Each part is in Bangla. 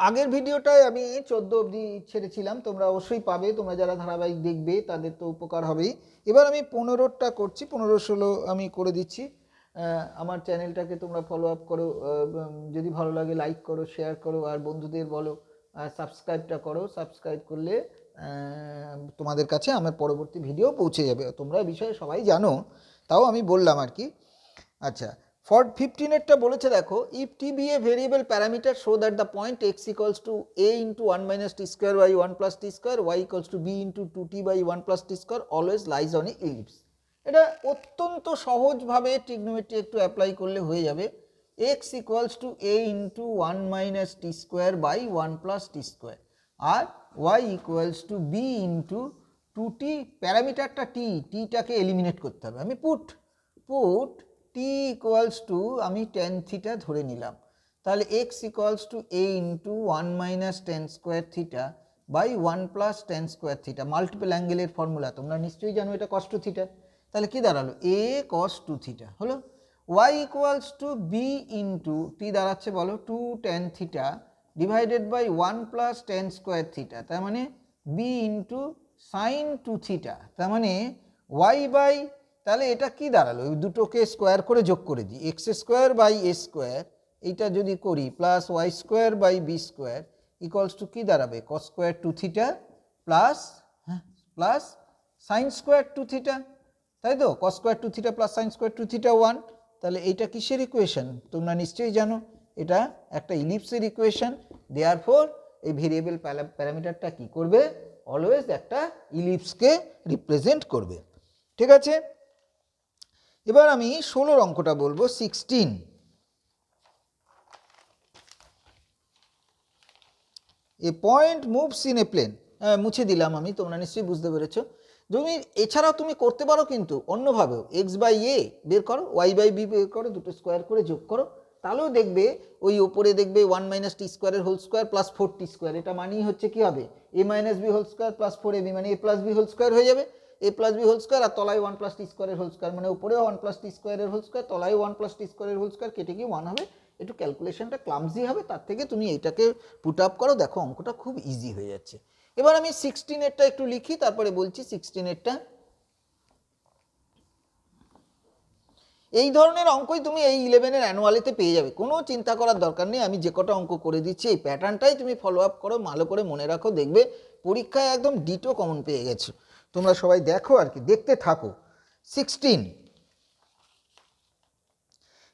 আগের ভিডিওটায় আমি 14 অবধি ছেড়েছিলাম, তোমরা অবশ্যই পাবে, তোমরা যারা ধারাবাহিক দেখবে তাদের তো উপকার হবেই। এবার আমি 15টা করছি, 15-16 আমি করে দিচ্ছি। আমার চ্যানেলটাকে তোমরা ফলো আপ করো, যদি ভালো লাগে লাইক করো, শেয়ার করো, আর বন্ধুদের বলো সাবস্ক্রাইবটা করো। সাবস্ক্রাইব করলে তোমাদের কাছে আমার পরবর্তী ভিডিও পৌঁছে যাবে। তোমরা বিষয়ে সবাই জানো, তাও আমি বললাম আর কি। আচ্ছা, ফর 15-এরটা বলেছে দেখো, if t be a variable parameter show that the point x equals to A into 1 minus t square by 1 plus t square, y equals to B into 2t by 1 plus t square, always lies on a ellipse. এটা অত্যন্ত সহজভাবে ট্রিগনোমেট্রি একটু অ্যাপ্লাই করলে হয়ে যাবে। X equals to A into 1 minus t square by 1 plus t square, আর y equals to B into 2t, প্যারামিটারটা টিটাকে এলিমিনেট করতে হবে। আমি পুট টি ইকুয়ালস টু আমি টেন থিটা ধরে নিলাম, তাহলে X equals to A into 1 minus tan square theta by 1 plus tan square theta, multiple অ্যাঙ্গেলের ফর্মুলা তোমরা নিশ্চয়ই জানো, এটা কস টু থিটা। তাহলে কি দাঁড়ালো, এ কস টু থিটা হলো। Y equals to B into T দাঁড়াচ্ছে বলো 2 tan theta divided by 1 plus tan square theta, তার মানে B into sine two theta, তার মানে ওয়াই বাই, তাহলে এটা কি দাঁড়ালো, এই দুটোকে স্কোয়ার করে যোগ করে দিই, X square by A square, এইটা যদি করি plus Y square by B square equals to কী দাঁড়াবে, cos square two theta plus plus sine square two theta, তাই তো, cos square two theta plus sine square two theta 1। তাহলে এইটা কিসের ইকুয়েশন তোমরা নিশ্চয়ই জানো, এটা একটা ইলিপসের ইকুয়েশন। দেয়ারফর এই ভেরিয়েবল প্যারামিটারটা কি করবে, অলওয়েজ একটা ইলিপসকে রিপ্রেজেন্ট করবে। ঠিক আছে, এবার আমি 16 অঙ্কটা বলবো, 16। A point moves in a plane, মুছে দিলাম আমি, তোমরা নিশ্চয়ই বুঝতে পেরেছো। তুমি এছাড়াও তুমি করতে পারো কিন্তু অন্যভাবেও, এক্স বাই এ বের করো, ওয়াই বাই বি বের করো, দুটো স্কোয়ার করে যোগ করো, তাহলেও দেখবে ওই ওপরে দেখবে 1 মাইনাস টি স্কোয়ারের whole square plus 4t square, এটা মানেই হচ্ছে কি হবে, a minus b whole square plus 4ab, মানে a plus b whole square হয়ে যাবে, a plus b whole square, আর তলায় 1 প্লাস টি স্কোয়ারের হোল স্কোয়ার, মানে উপরেও 1 প্লাস টি স্কোয়ারের হোল স্কোয়ার, তলায় 1 প্লাস টি স্কোয়ারের হোল স্কোয়ার, কেটে গিয়ে 1 হবে। একটু ক্যালকুলেশনটা ক্লামজি হবে, তার থেকে তুমি এইটাকে পুট আপ করো, দেখো অঙ্কটা খুব ইজি হয়ে যাচ্ছে। এবার আমি 16-এরটা একটু লিখি, তারপরে বলছি 16-এরটা। এই ধরনের অঙ্কই তুমি এই 11-এর অ্যানুয়ালিতে পেয়ে যাবে, কোনো চিন্তা করার দরকার নেই। আমি যে কটা অঙ্ক করে দিচ্ছি এই প্যাটার্নটাই তুমি ফলো আপ করো, ভালো করে মনে রাখো, দেখবে পরীক্ষায় একদম ডিটো কমন পেয়ে গেছো। তোমরা সবাই দেখো আর কি, দেখতে থাকো। 16,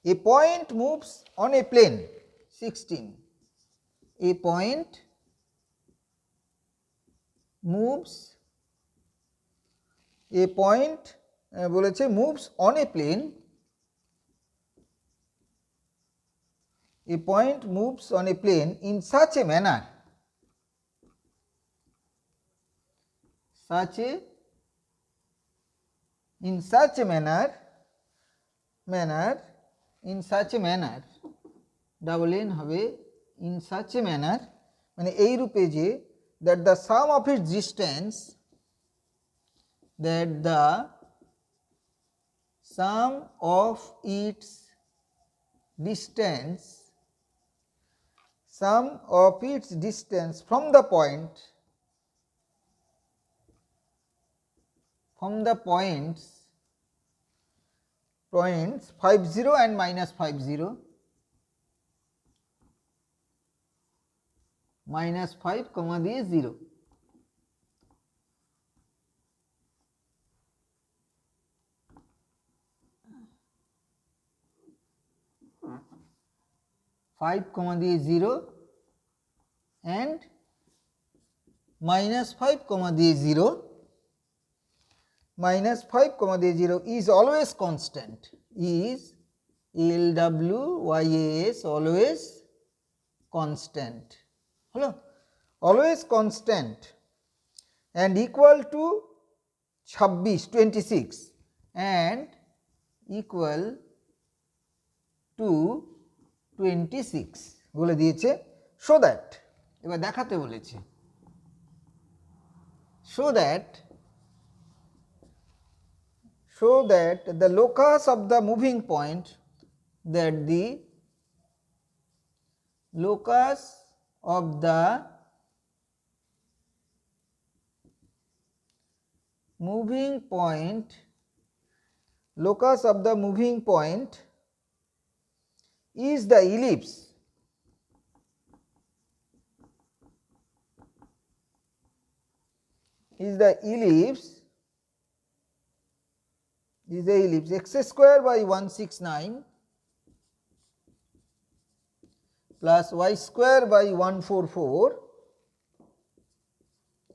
a point moves on a plane. 16, a point moves, a point বলেছে moves on a plane, a point moves on a plane in such a manner, in such a manner, double n হবে, in such a manner মানে এই রূপে যে, that the sum of its distance, that the sum of its distance, sum of its distance from the point, from the points 50 and minus 50, minus 5 comma দিয়ে 0, 5 comma দিয়ে 0 and minus 5 comma দিয়ে 0, minus 5 comma দিয়ে 0 is always constant, is LWYAS always constant, হলো, always constant and equal to 26 and equal to 26 বলে দিয়েছে। so that, এবার দেখাতে বলেছে, so that the locus of the moving point, that the locus of the moving point, locus of the moving point is the ellipse, x square by 169 plus y square by 144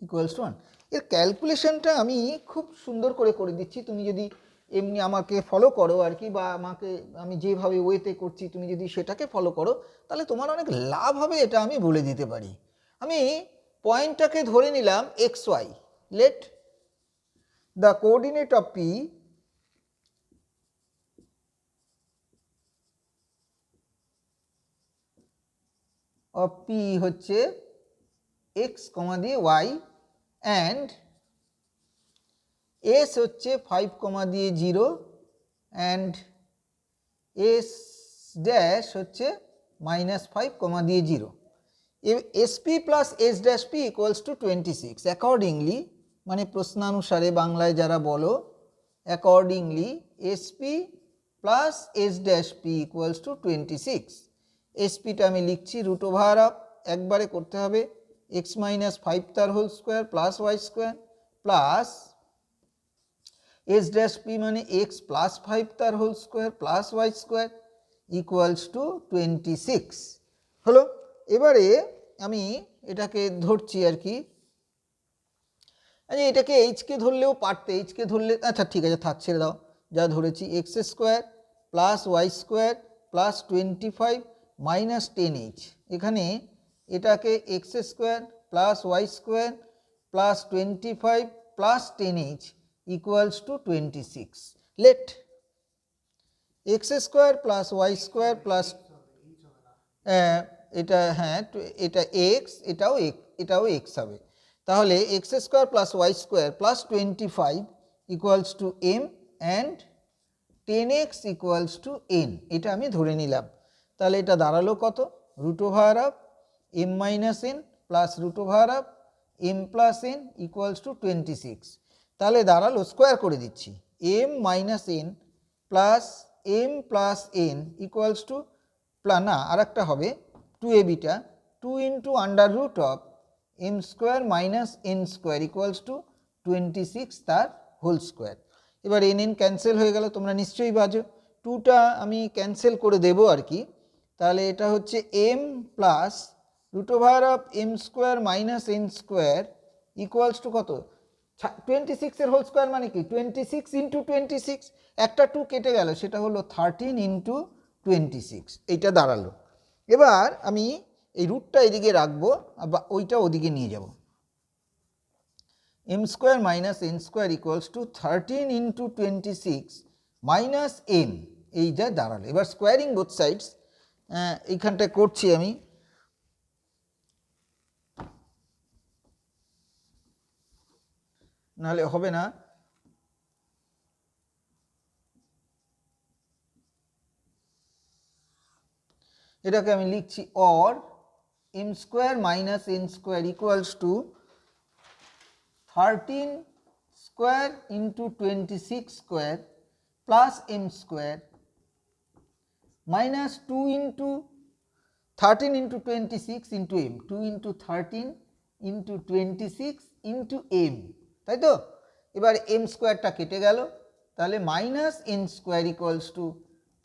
equals to 1. এর ক্যালকুলেশনটা আমি খুব সুন্দর করে দিচ্ছি, তুমি যদি এমনি আমাকে ফলো করো আর কি, বা আমি যেভাবে ওয়েতে করছি তুমি যদি সেটাকে ফলো করো তাহলে তোমার অনেক লাভ হবে, এটা আমি বলে দিতে পারি। আমি পয়েন্টটাকে ধরে নিলাম x y, let the coordinate of P হচ্ছে এক্স কমা দিয়ে ওয়াই অ্যান্ড এস হচ্ছে 5 কমা দিয়ে 0 অ্যান্ড এস ড্যাশ হচ্ছে -5 কমা দিয়ে 0। SP plus S dash P equals to 26। Accordingly মানে প্রশ্নানুসারে বাংলায় যারা বলো, accordingly SP plus S dash P equals to 26। এসপিটা আমি লিখছি রুট ওভার অফ, একবারে করতে হবে, এক্স মাইনাস 5 তার whole square plus Y square plus S dash P মানে এক্স প্লাস 5 তার whole square plus Y square equals to 26 হলো। এবারে আমি এটাকে ধরছি আর কি, এটাকে এইচকে ধরলেও পারতে, এইচকে ধরলে আচ্ছা ঠিক আছে থাক, ছেড়ে দাও, যা ধরেছি x square plus Y square plus 25 minus 10h। এখানে এটাকে x square plus Y square plus 25 plus 10h equals to 26। Let x square plus Y square plus এটা হ্যাঁ এটা এক্স, এটাও এক্স হবে, তাহলে x square plus Y square plus 25 equals to m and 10x equals to n, এটা আমি ধরে নিলাম। তাহলে এটা দাঁড়ালো কত, root over of m minus n plus root over of m plus n equals to 26। তাহলে দাঁড়ালো, স্কোয়ার করে দিচ্ছি, m minus n plus m plus n equals to না আর একটা হবে 2ab, 2 into under root of m square minus n square equals to 26 তার হোল স্কোয়ার। এবার এন এন ক্যান্সেল হয়ে গেল, তোমরা নিশ্চয়ই বাজো, 2টা আমি ক্যান্সেল করে দেবো আর কি। তাহলে এটা হচ্ছে m plus root over of m square minus n square equals to কত, 26 এর হোল স্কোয়ার মানে কি 26 ইন্টু 26, একটা 2 কেটে গেল, সেটা হলো 13 ইন্টু 26, এইটা দাঁড়ালো। এবার আমি এই রুটটা এদিকে রাখবো, বা ওইটা ওদিকে নিয়ে যাব, m square minus n square equals to 13 into 26 minus n, এই যা দাঁড়ালো। এবার স্কোয়ারিং বোথ সাইডস এইখানটায় করছি আমি, নাহলে হবে না। এটাকে আমি লিখছি or m square minus n square equals to 13 square into 26 square plus m square minus 2 into 13 into 26 into m, 2 into 13 into 26 into m, তাই তো। এবার এম স্কোয়ারটা কেটে গেল, তাহলে minus n square equals to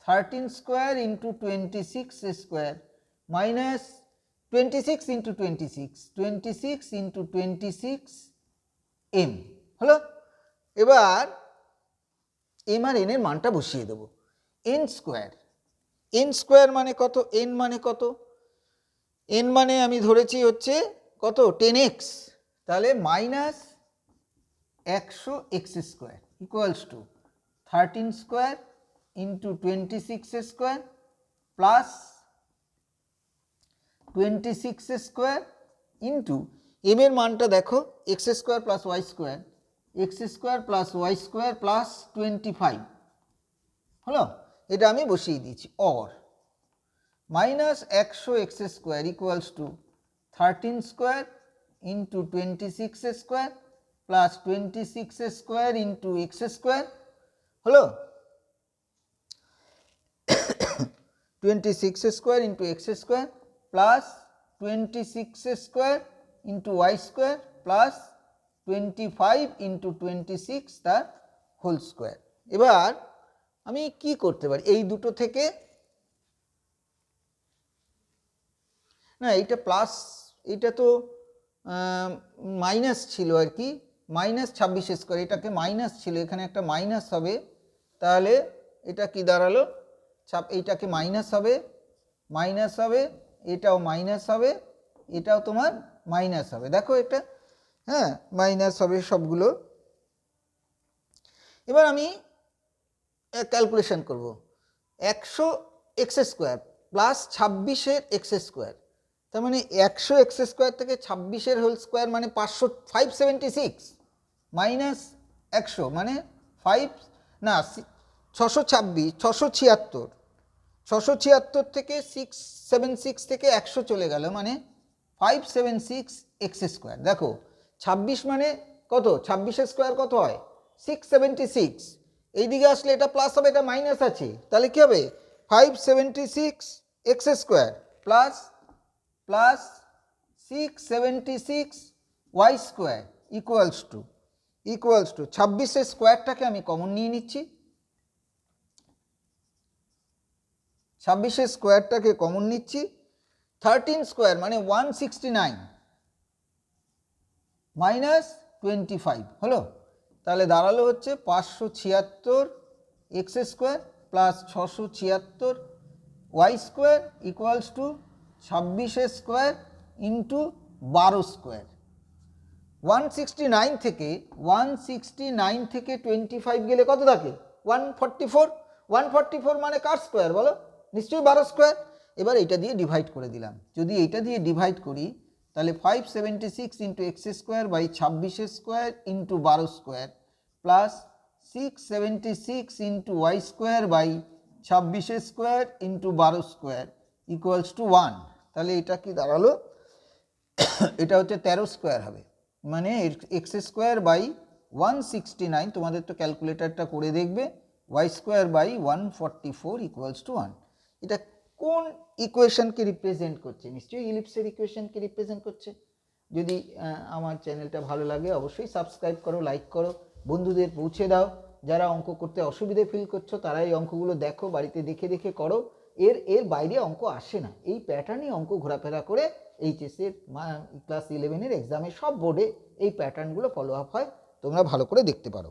13 square into 26 square minus 26 into 26 into 26 m হলো। এবার এম আর এন এর মানটা বসিয়ে দেবো, এন স্কোয়ার মানে কত, এন মানে কত, এন মানে আমি ধরেছি হচ্ছে কত 10x, তাহলে minus 100x square equals to 13 square into 26 square plus 26 square into m এর মানটা দেখো x square plus Y square, x square plus Y square plus 25 হলো, এটা আমি বসিয়ে দিয়েছি। Or minus 100x square equals to 13 square into 26 square plus 26 square into x square হলো 26 square into x square plus 26 square into y square plus 25 into 26 তার হোল স্কোয়ার। এবার আমি কি করতে পারি এই দুটো থেকে, না এইটা প্লাস, এটা তো মাইনাস ছিল আর কি, মাইনাস 26 স্কোয়ার, এটাকে মাইনাস ছিল, এখানে একটা মাইনাস হবে, তাহলে এটা কি দাঁড়ালো, এইটাকে মাইনাস হবে, মাইনাস হবে, এটাও মাইনাস হবে, এটাও তোমার মাইনাস হবে, দেখো এটা, হ্যাঁ মাইনাস হবে সবগুলো। এবার আমি ক্যালকুলেশন করব 100 এক্স স্কোয়ার প্লাস 26-এর এক্স স্কোয়ার, তার মানে 100 এক্স স্কোয়ার থেকে 26-এর হোল স্কোয়ার মানে 576 মাইনাস 100 মানে 5 না 626, 676 থেকে 676 থেকে 100 চলে গেল মানে 576 এক্স স্কোয়ার। দেখো 26 মানে কত, 26 স্কোয়ার কত হয় 676, এইদিকে আসলে এটা প্লাস হবে, এটা মাইনাস আছে, তাহলে কি হবে 576 x square plus plus 676 y square equals to 26-এর স্কোয়ারটাকে আমি কমন নিয়ে নিচ্ছি, 26-এর স্কোয়ারটাকে কমন নিচ্ছি, 13 স্কোয়ার মানে 169 মাইনাস 25 হলো, তাহলে দাঁড়ালো হচ্ছে 576 x square plus 676 y square equals to 26 square into 12 square. 169 থেকে 25 গেলে কত থাকে 144, 144 মানে কার স্কোয়ার বলো, নিশ্চয়ই 12 স্কোয়ার। এবার এটা দিয়ে ডিভাইড করে দিলাম, যদি এইটা দিয়ে ডিভাইড করি তাহলে 576 into x square by 26 square into 12 square plus 676 into y square by 26 square into 12 square equals to 1, তাহলে এটা কি দাঁড়ালো, এটা হচ্ছে 13 স্কোয়ার হবে, মানে এক্স স্কোয়ার বাই 169, তোমাদের তো ক্যালকুলেটারটা করে দেখবে, y square by 144 equals to 1। এটা কোন ইকুয়েশনকে রিপ্রেজেন্ট করছে, নিশ্চয়ই ইলিপসের ইকুয়েশনকে রিপ্রেজেন্ট করছে। যদি আমার চ্যানেলটা ভালো লাগে অবশ্যই সাবস্ক্রাইব করো, লাইক করো, বন্ধুদের পৌঁছে দাও, যারা অঙ্ক করতে অসুবিধে ফিল করছো তারা এই অঙ্কগুলো দেখো, বাড়িতে দেখে দেখে করো, এর বাইরে অঙ্ক আসে না, এই প্যাটার্নই অঙ্ক ঘোরাফেরা করে এইচএসের ক্লাস 11-এর এক্সামে সব বোর্ডে এই প্যাটার্নগুলো ফলো আপ হয়, তোমরা ভালো করে দেখতে পারো।